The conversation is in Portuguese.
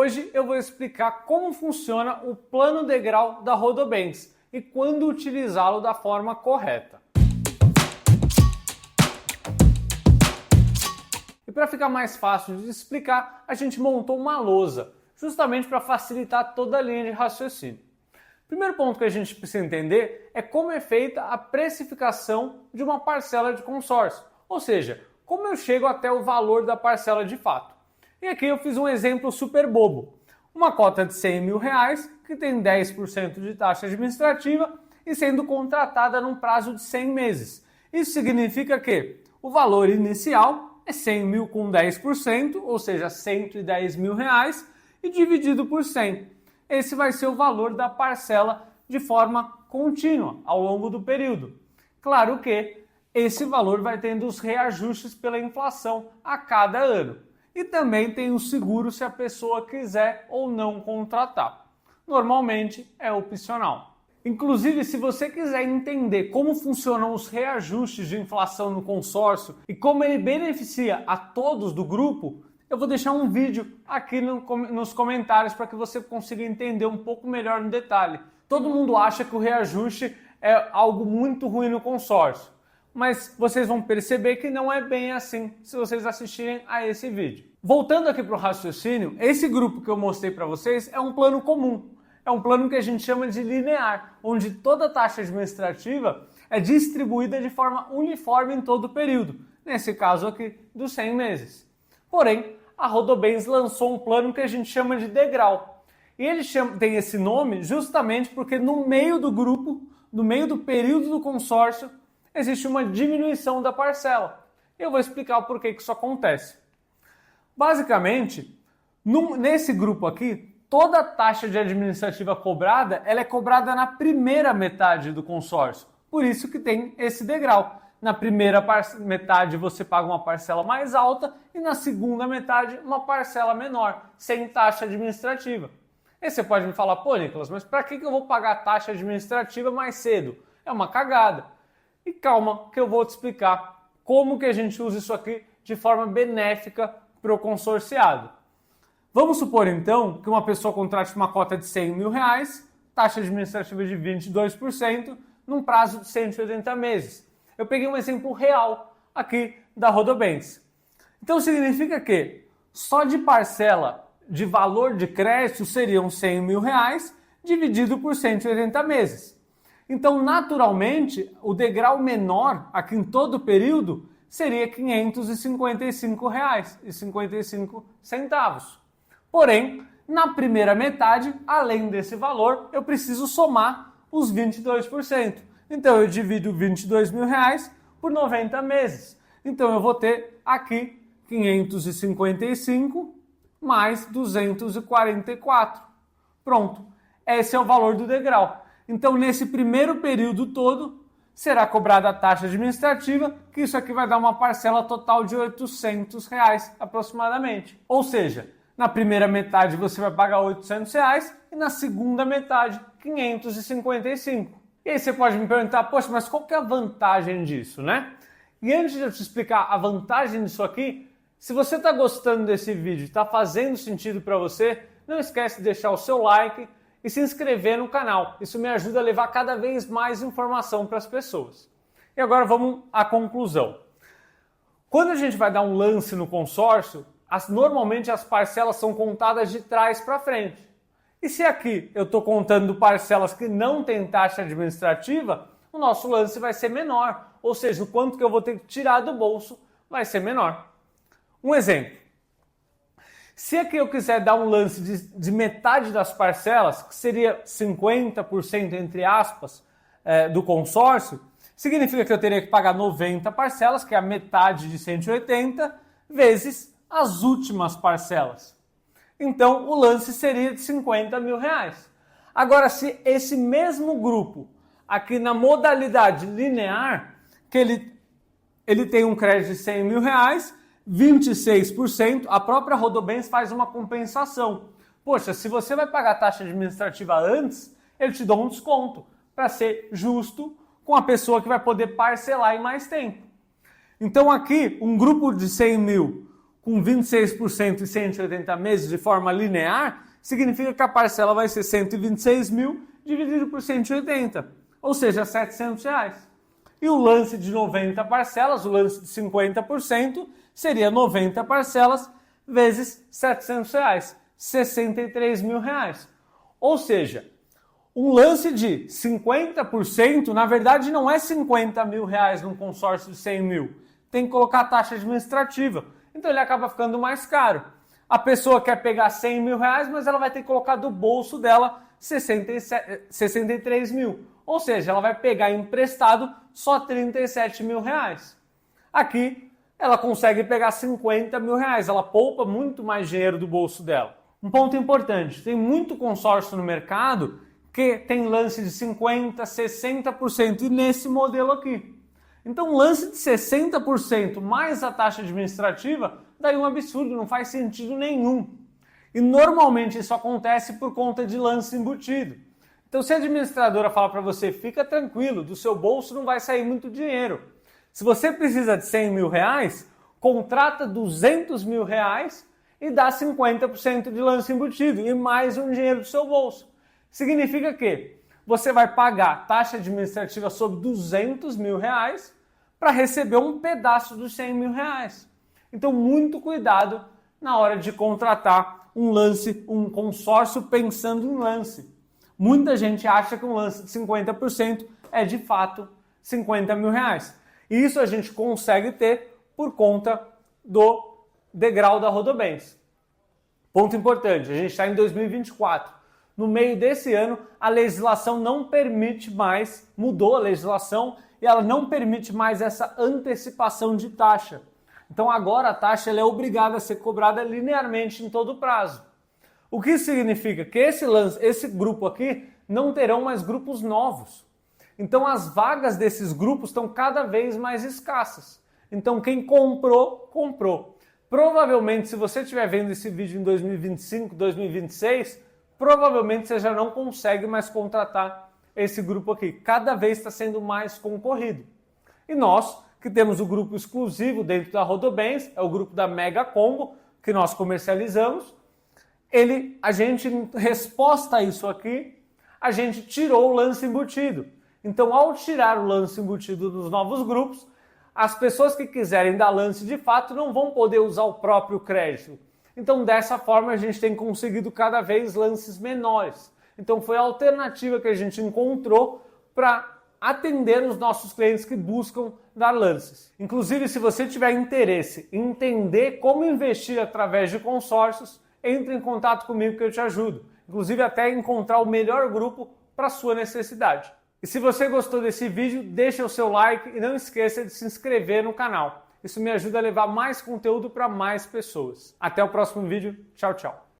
Hoje eu vou explicar como funciona o plano degrau da Rodobens e quando utilizá-lo da forma correta. E para ficar mais fácil de explicar, a gente montou uma lousa, justamente para facilitar toda a linha de raciocínio. O primeiro ponto que a gente precisa entender é como é feita a precificação de uma parcela de consórcio, ou seja, como eu chego até o valor da parcela de fato. E aqui eu fiz um exemplo super bobo. Uma cota de R$100 mil que tem 10% de taxa administrativa e sendo contratada num prazo de 100 meses. Isso significa que o valor inicial é 100 mil com 10%, ou seja, R$110 mil, e dividido por 100. Esse vai ser o valor da parcela de forma contínua ao longo do período. Claro que esse valor vai tendo os reajustes pela inflação a cada ano. E também tem o seguro se a pessoa quiser ou não contratar. Normalmente é opcional. Inclusive, se você quiser entender como funcionam os reajustes de inflação no consórcio e como ele beneficia a todos do grupo, eu vou deixar um vídeo aqui nos comentários para que você consiga entender um pouco melhor no detalhe. Todo mundo acha que o reajuste é algo muito ruim no consórcio, mas vocês vão perceber que não é bem assim se vocês assistirem a esse vídeo. Voltando aqui para o raciocínio, esse grupo que eu mostrei para vocês é um plano comum. É um plano que a gente chama de linear, onde toda a taxa administrativa é distribuída de forma uniforme em todo o período, nesse caso aqui dos 100 meses. Porém, a Rodobens lançou um plano que a gente chama de degrau. E ele tem esse nome justamente porque no meio do grupo, no meio do período do consórcio, existe uma diminuição da parcela. Eu vou explicar o porquê que isso acontece. Basicamente, nesse grupo aqui, toda a taxa de administrativa cobrada, ela é cobrada na primeira metade do consórcio. Por isso que tem esse degrau. Na primeira metade você paga uma parcela mais alta e na segunda metade uma parcela menor, sem taxa administrativa. E você pode me falar, pô, Nicolas, mas para que eu vou pagar a taxa administrativa mais cedo? É uma cagada. E calma que eu vou te explicar como que a gente usa isso aqui de forma benéfica para o consorciado. Vamos supor então que uma pessoa contrate uma cota de R$100 mil, taxa administrativa de 22%, num prazo de 180 meses. Eu peguei um exemplo real aqui da Rodobens. Então significa que só de parcela de valor de crédito seriam R$100 mil dividido por 180 meses. Então, naturalmente, o degrau menor aqui em todo o período seria R$ 555,55. Porém, na primeira metade, além desse valor, eu preciso somar os 22%. Então, eu divido R$ 22 mil por 90 meses. Então, eu vou ter aqui 555 mais 244. Pronto. Esse é o valor do degrau. Então, nesse primeiro período todo, será cobrada a taxa administrativa, que isso aqui vai dar uma parcela total de R$ 800 aproximadamente. Ou seja, na primeira metade você vai pagar R$ 800 e na segunda metade 555. E aí você pode me perguntar, poxa, mas qual que é a vantagem disso, né? E antes de eu te explicar a vantagem disso aqui, se você está gostando desse vídeo, está fazendo sentido para você, não esquece de deixar o seu like e se inscrever no canal. Isso me ajuda a levar cada vez mais informação para as pessoas. E agora vamos à conclusão. Quando a gente vai dar um lance no consórcio, normalmente as parcelas são contadas de trás para frente. E se aqui eu estou contando parcelas que não têm taxa administrativa, o nosso lance vai ser menor. Ou seja, o quanto que eu vou ter que tirar do bolso vai ser menor. Um exemplo. Se aqui eu quiser dar um lance de metade das parcelas, que seria 50% entre aspas, do consórcio, significa que eu teria que pagar 90 parcelas, que é a metade de 180, vezes as últimas parcelas. Então, o lance seria de R$ 50 mil. Agora, se esse mesmo grupo, aqui na modalidade linear, que ele tem um crédito de R$ 100 mil, 26%, a própria Rodobens faz uma compensação. Poxa, se você vai pagar a taxa administrativa antes, eu te dou um desconto, para ser justo com a pessoa que vai poder parcelar em mais tempo. Então aqui, um grupo de 100 mil com 26% e 180 meses de forma linear, significa que a parcela vai ser 126 mil dividido por 180, ou seja, R$ 700. E o lance de 90 parcelas, o lance de 50%, seria 90 parcelas vezes R$ 700, R$ 63 mil. Ou seja, um lance de 50%, na verdade, não é 50 mil reais num consórcio de 100 mil. Tem que colocar a taxa administrativa. Então ele acaba ficando mais caro. A pessoa quer pegar 100 mil reais, mas ela vai ter que colocar do bolso dela 63 mil. Ou seja, ela vai pegar emprestado só 37 mil reais. Aqui, ela consegue pegar 50 mil reais. Ela poupa muito mais dinheiro do bolso dela. Um ponto importante, tem muito consórcio no mercado que tem lance de 50%, 60% e nesse modelo aqui. Então, um lance de 60% mais a taxa administrativa, daí um absurdo, não faz sentido nenhum. E normalmente isso acontece por conta de lance embutido. Então, se a administradora fala para você, fica tranquilo, do seu bolso não vai sair muito dinheiro. Se você precisa de 100 mil reais, contrata 200 mil reais e dá 50% de lance embutido e mais um dinheiro do seu bolso. Significa que você vai pagar taxa administrativa sobre 200 mil reais para receber um pedaço dos 100 mil reais. Então, muito cuidado na hora de contratar um lance, um consórcio pensando em lance. Muita gente acha que um lance de 50% é de fato 50 mil reais. E isso a gente consegue ter por conta do degrau da Rodobens. Ponto importante, a gente está em 2024. No meio desse ano, a legislação não permite mais, mudou a legislação e ela não permite mais essa antecipação de taxa. Então agora a taxa ela é obrigada a ser cobrada linearmente em todo o prazo. O que significa que esse grupo aqui não terão mais grupos novos. Então as vagas desses grupos estão cada vez mais escassas. Então quem comprou, comprou. Provavelmente, se você estiver vendo esse vídeo em 2025, 2026, provavelmente você já não consegue mais contratar esse grupo aqui. Cada vez está sendo mais concorrido. E nós, que temos o grupo exclusivo dentro da Rodobens, é o grupo da Mega Combo, que nós comercializamos, a gente, em resposta a isso aqui, a gente tirou o lance embutido. Então, ao tirar o lance embutido dos novos grupos, as pessoas que quiserem dar lance de fato não vão poder usar o próprio crédito. Então, dessa forma, a gente tem conseguido cada vez lances menores. Então, foi a alternativa que a gente encontrou para atender os nossos clientes que buscam dar lances. Inclusive, se você tiver interesse em entender como investir através de consórcios, entre em contato comigo que eu te ajudo. Inclusive, até encontrar o melhor grupo para a sua necessidade. E se você gostou desse vídeo, deixa o seu like e não esqueça de se inscrever no canal. Isso me ajuda a levar mais conteúdo para mais pessoas. Até o próximo vídeo. Tchau, tchau.